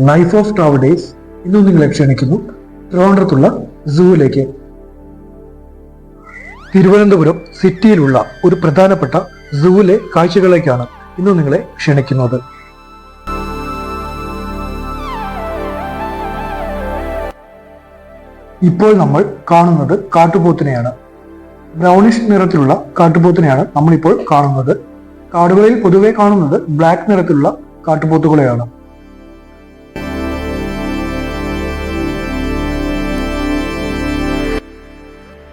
Life of ട്രാവഡേയ്സ് ഇന്നും നിങ്ങളെ ക്ഷണിക്കുന്നു ട്രിവാൻഡ്രത്തുള്ള സൂവിലേക്ക്. തിരുവനന്തപുരം സിറ്റിയിലുള്ള ഒരു പ്രധാനപ്പെട്ട സൂവിലെ കാഴ്ചകളിലേക്കാണ് ഇന്ന് നിങ്ങളെ ക്ഷണിക്കുന്നത്. ഇപ്പോൾ നമ്മൾ കാണുന്നത് കാട്ടുപോത്തിനെയാണ്. ബ്രൗണിഷ് നിറത്തിലുള്ള കാട്ടുപോത്തിനെയാണ് നമ്മളിപ്പോൾ കാണുന്നത്. കാടുകളിൽ പൊതുവെ കാണുന്നത് ബ്ലാക്ക് നിറത്തിലുള്ള കാട്ടുപോത്തുകളെയാണ്.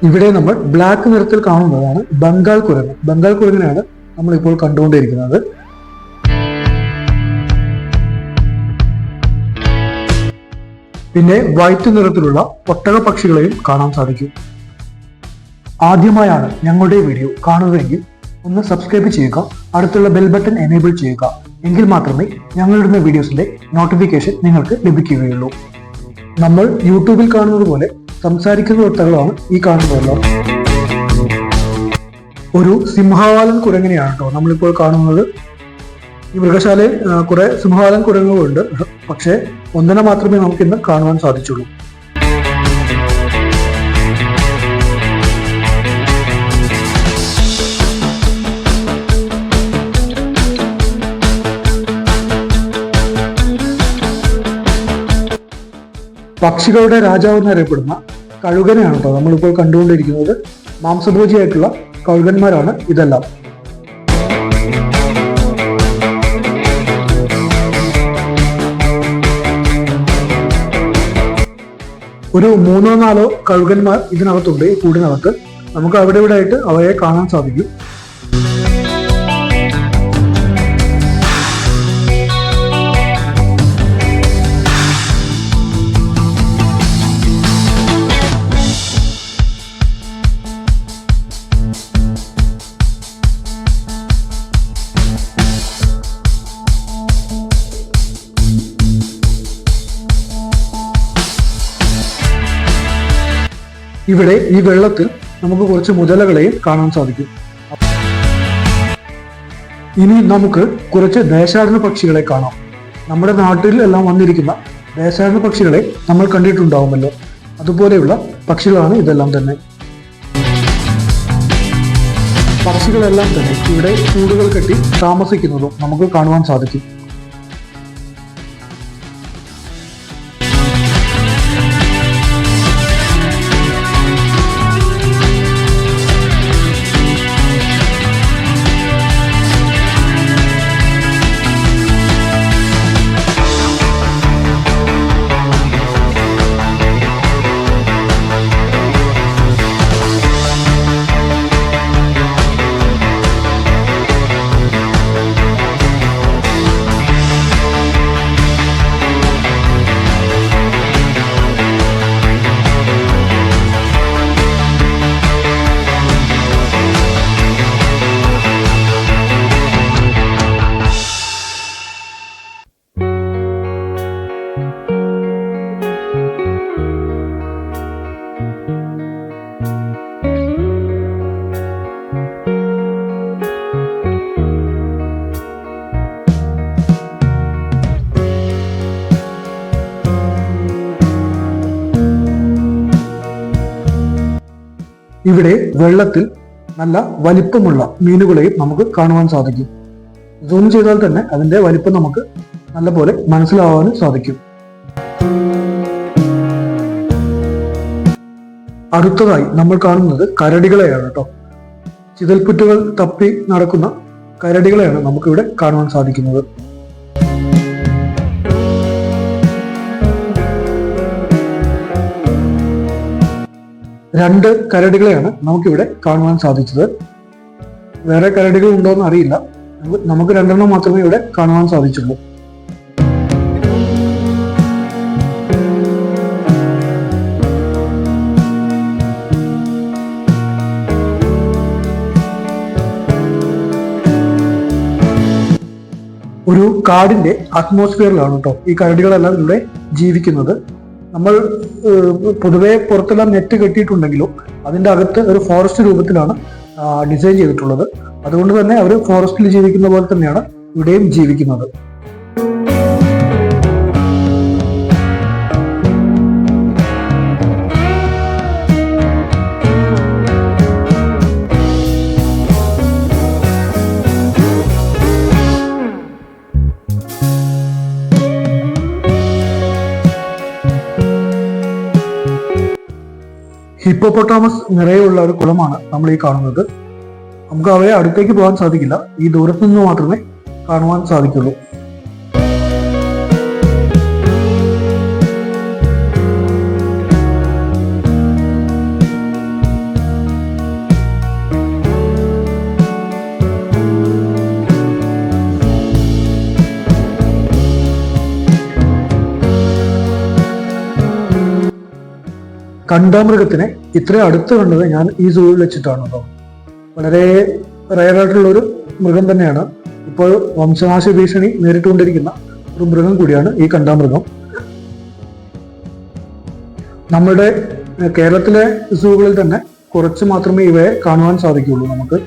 ഇവിടെ നമ്മൾ ബ്ലാക്ക് നിറത്തിൽ കാണുന്നതാണ് ബംഗാൾ കുരങ്ങ്. ബംഗാൾ കുരങ്ങിനെയാണ് നമ്മളിപ്പോൾ കണ്ടുകൊണ്ടിരിക്കുന്നത്. പിന്നെ വൈറ്റ് നിറത്തിലുള്ള ഒട്ടക പക്ഷികളെയും കാണാൻ സാധിക്കും. ആദ്യമായാണ് ഞങ്ങളുടെ വീഡിയോ കാണുന്നതെങ്കിൽ ഒന്ന് സബ്സ്ക്രൈബ് ചെയ്യുക, അടുത്തുള്ള ബെൽ ബട്ടൺ എനേബിൾ ചെയ്യുക. എങ്കിൽ മാത്രമേ ഞങ്ങളിടുന്ന വീഡിയോസിന്റെ നോട്ടിഫിക്കേഷൻ നിങ്ങൾക്ക് ലഭിക്കുകയുള്ളൂ. നമ്മൾ യൂട്യൂബിൽ കാണുന്നത് പോലെ സംസാരിക്കുന്ന ഒട്ടകളാണ് ഈ കാണുന്നതെല്ലാം. ഒരു സിംഹവാലൻ കുരങ്ങിനെയാണ് കേട്ടോ നമ്മളിപ്പോൾ കാണുന്നത്. ഈ മൃഗശാലയിൽ കുറെ സിംഹവാലൻ കുരങ്ങുകളുണ്ട്, പക്ഷേ ഒന്നിനെ മാത്രമേ നമുക്കിന്ന് കാണുവാൻ സാധിച്ചുള്ളൂ. പക്ഷികളുടെ രാജാവ് എന്നറിയപ്പെടുന്ന കഴുകനെയാണ് കേട്ടോ നമ്മളിപ്പോൾ കണ്ടുകൊണ്ടിരിക്കുന്നത്. മാംസഭോജിയായിട്ടുള്ള കഴുകന്മാരാണ് ഇതെല്ലാം. ഒരു 3-4 കഴുകന്മാർ ഇതിനകത്തുണ്ട്. ഈ കൂടിനകത്ത് നമുക്ക് അവിടെ ഇവിടെ ആയിട്ട് അവയെ കാണാൻ സാധിക്കും. ഇവിടെ ഈ വെള്ളത്തിൽ നമുക്ക് കുറച്ച് മുതലകളെയും കാണാൻ സാധിക്കും. ഇനി നമുക്ക് കുറച്ച് ദേശാടന പക്ഷികളെ കാണാം. നമ്മുടെ നാട്ടിൽ എല്ലാം വന്നിരിക്കുന്ന ദേശാടന പക്ഷികളെ നമ്മൾ കണ്ടിട്ടുണ്ടാവുമല്ലോ, അതുപോലെയുള്ള പക്ഷികളാണ് ഇതെല്ലാം തന്നെ. പക്ഷികളെല്ലാം തന്നെ ഇവിടെ കൂടുകൾ കെട്ടി താമസിക്കുന്നതും നമുക്ക് കാണുവാൻ സാധിക്കും. ഇവിടെ വെള്ളത്തിൽ നല്ല വലിപ്പമുള്ള മീനുകളെയും നമുക്ക് കാണുവാൻ സാധിക്കും. സൂം ചെയ്താൽ തന്നെ അതിന്റെ വലിപ്പം നമുക്ക് നല്ലപോലെ മനസ്സിലാവാനും സാധിക്കും. അടുത്തതായി നമ്മൾ കാണുന്നത് കരടികളെയാണ് കേട്ടോ. ചിതൽപ്പുറ്റുകൾ തപ്പി നടക്കുന്ന കരടികളെയാണ് നമുക്കിവിടെ കാണുവാൻ സാധിക്കുന്നത്. രണ്ട് കരടികളെയാണ് നമുക്കിവിടെ കാണുവാൻ സാധിച്ചത്. വേറെ കരടികൾ ഉണ്ടോ എന്ന് അറിയില്ല. നമുക്ക് 2 മാത്രമേ ഇവിടെ കാണുവാൻ സാധിച്ചുള്ളൂ. ഒരു കാടിന്റെ അറ്റ്മോസ്ഫിയറിലാണ് കേട്ടോ ഈ കരടികളെല്ലാം ഇവിടെ ജീവിക്കുന്നത്. നമ്മൾ പൊതുവെ പുറത്തെല്ലാം നെറ്റ് കെട്ടിയിട്ടുണ്ടെങ്കിലും അതിൻ്റെ അകത്ത് ഒരു ഫോറസ്റ്റ് രൂപത്തിലാണ് ഡിസൈൻ ചെയ്തിട്ടുള്ളത്. അതുകൊണ്ട് തന്നെ അവർ ഫോറസ്റ്റിൽ ജീവിക്കുന്ന പോലെ തന്നെയാണ് ഇവിടെയും ജീവിക്കുന്നത്. ഹിപ്പോപ്പൊട്ടാമസ് നിറയുള്ള ഒരു കുളമാണ് നമ്മൾ ഈ കാണുന്നത്. നമുക്ക് അവയെ അടുത്തേക്ക് പോകാൻ സാധിക്കില്ല, ഈ ദൂരത്തു നിന്ന് മാത്രമേ കാണുവാൻ സാധിക്കുള്ളൂ. കണ്ടാമൃഗത്തിനെ ഇത്രയും അടുത്ത് കണ്ടത് ഞാൻ ഈ സൂവിൽ വെച്ചിട്ടാണ് കേട്ടോ. വളരെ റയറായിട്ടുള്ളൊരു മൃഗം തന്നെയാണ്. ഇപ്പോൾ വംശനാശ ഭീഷണി നേരിട്ടുകൊണ്ടിരിക്കുന്ന ഒരു മൃഗം കൂടിയാണ് ഈ കണ്ടാമൃഗം. നമ്മുടെ കേരളത്തിലെ സൂകളിൽ തന്നെ കുറച്ച് മാത്രമേ ഇവയെ കാണുവാൻ സാധിക്കുകയുള്ളൂ നമുക്ക്.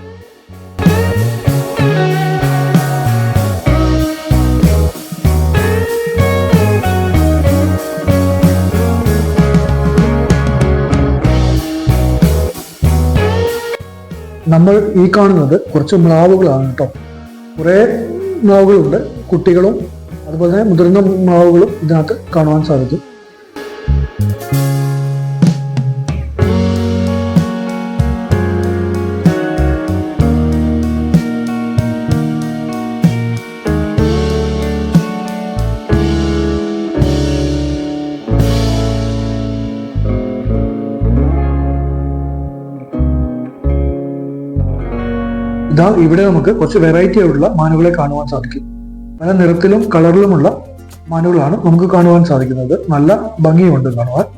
നമ്മൾ ഈ കാണുന്നത് കുറച്ച് മ്ലാവുകളാണ് കേട്ടോ. കുറേ മ്ലാവുകളുണ്ട്, കുട്ടികളും അതുപോലെ തന്നെ മുതിർന്ന മ്ലാവുകളും ഇതിനകത്ത് കാണുവാൻ സാധിക്കും. ഇവിടെ നമുക്ക് കുറച്ച് വെറൈറ്റി ആയിട്ടുള്ള മാനുകളെ കാണുവാൻ സാധിക്കും. പല നിറത്തിലും കളറിലുമുള്ള മാനുകളാണ് നമുക്ക് കാണുവാൻ സാധിക്കുന്നത്. നല്ല ഭംഗിയുണ്ട് കാണുവാൻ.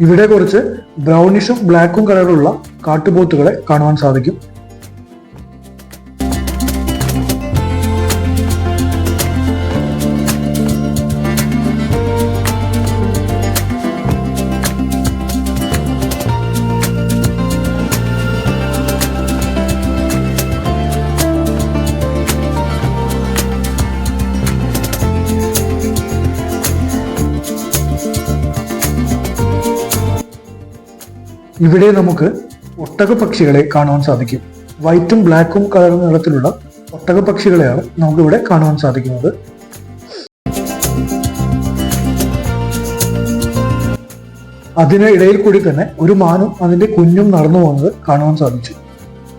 ഇവിടെ കുറച്ച് ബ്രൗണിഷും ബ്ലാക്കും കളറുള്ള കാട്ടുപോത്തുകളെ കാണുവാൻ സാധിക്കും. ഇവിടെ നമുക്ക് ഒട്ടകപ്പക്ഷികളെ കാണുവാൻ സാധിക്കും. വൈറ്റും ബ്ലാക്കും കളർ നിറത്തിലുള്ള ഒട്ടകപ്പക്ഷികളെയാണ് നമുക്കിവിടെ കാണുവാൻ സാധിക്കുന്നത്. അതിന് ഇടയിൽ കൂടി തന്നെ ഒരു മാനും അതിന്റെ കുഞ്ഞും നടന്നു പോകുന്നത് കാണുവാൻ സാധിച്ചു.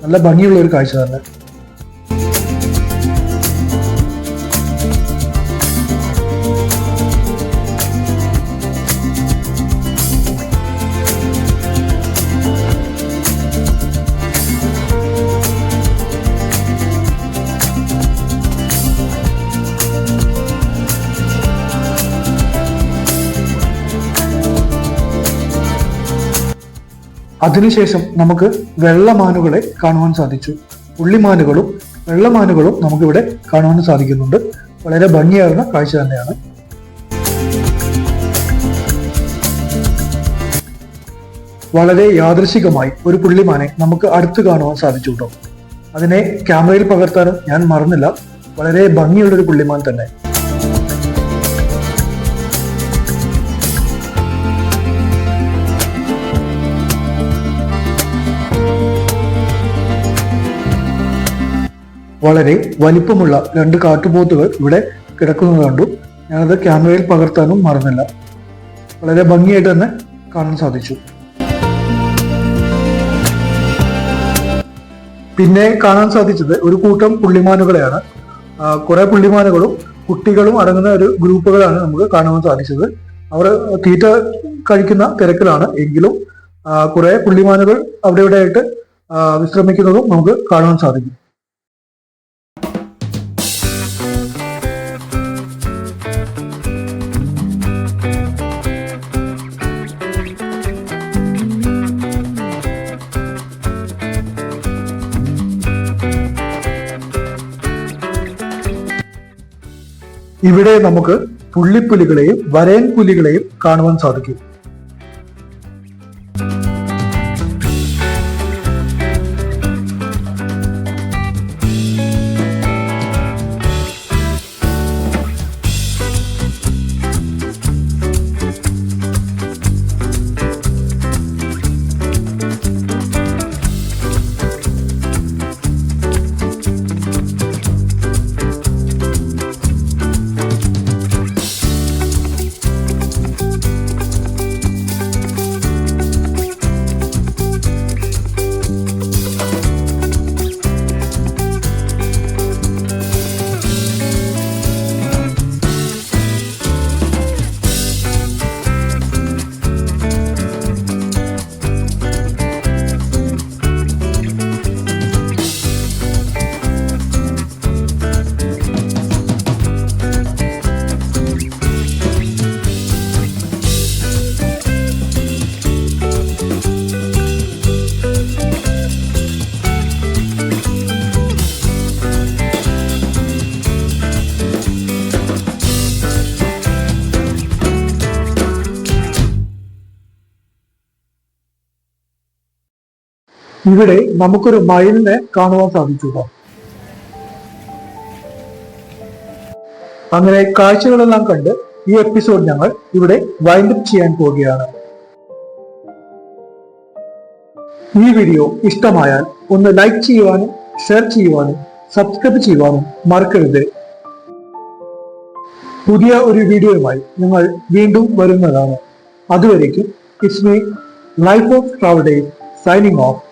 നല്ല ഭംഗിയുള്ള ഒരു കാഴ്ച തന്നെ. അതിനുശേഷം നമുക്ക് വെള്ളമാനുകളെ കാണുവാൻ സാധിച്ചു. പുള്ളിമാനുകളും വെള്ളമാനുകളും നമുക്കിവിടെ കാണുവാൻ സാധിക്കുന്നുണ്ട്. വളരെ ഭംഗിയാർന്ന കാഴ്ച തന്നെയാണ്. വളരെ യാദൃശികമായി ഒരു പുള്ളിമാനെ നമുക്ക് അടുത്ത് കാണുവാൻ സാധിച്ചു കേട്ടോ. അതിനെ ക്യാമറയിൽ പകർത്താനും ഞാൻ മറന്നില്ല. വളരെ ഭംഗിയുള്ളൊരു പുള്ളിമാൻ തന്നെ. വളരെ വലിപ്പമുള്ള 2 കാട്ടുപോത്തുകൾ ഇവിടെ കിടക്കുന്നത് കണ്ടു. ഞാനത് ക്യാമറയിൽ പകർത്താനും മറന്നില്ല. വളരെ ഭംഗിയായിട്ട് തന്നെ കാണാൻ സാധിച്ചു. പിന്നെ കാണാൻ സാധിച്ചത് ഒരു കൂട്ടം പുള്ളിമാനുകളെയാണ്. കുറെ പുള്ളിമാനുകളും കുട്ടികളും അടങ്ങുന്ന ഒരു ഗ്രൂപ്പുകളാണ് നമുക്ക് കാണുവാൻ സാധിച്ചത്. അവർ തീറ്റ കഴിക്കുന്ന തിരക്കിലാണ്. എങ്കിലും കുറെ പുള്ളിമാനുകൾ അവിടെ ഇവിടെ ആയിട്ട് വിശ്രമിക്കുന്നതും നമുക്ക് കാണുവാൻ സാധിക്കും. ഇവിടെ നമുക്ക് പുള്ളിപ്പുലികളെയും വരയൻ പുലികളെയും കാണുവാൻ സാധിക്കും. ഇവിടെ നമുക്കൊരു മയിലിനെ കാണുവാൻ സാധിച്ചു. അങ്ങനെ കാഴ്ചകളെല്ലാം കണ്ട് ഈ എപ്പിസോഡ് ഞങ്ങൾ ഇവിടെ വൈൻഡപ്പ് ചെയ്യാൻ പോവുകയാണ്. ഈ വീഡിയോ ഇഷ്ടമായാൽ ഒന്ന് ലൈക്ക് ചെയ്യുവാനും ഷെയർ ചെയ്യുവാനും സബ്സ്ക്രൈബ് ചെയ്യുവാനും മറക്കരുത്. പുതിയ ഒരു വീഡിയോയുമായി ഞങ്ങൾ വീണ്ടും വരുന്നതാണ്. അതുവരേക്കും it's me life of travel day signing off.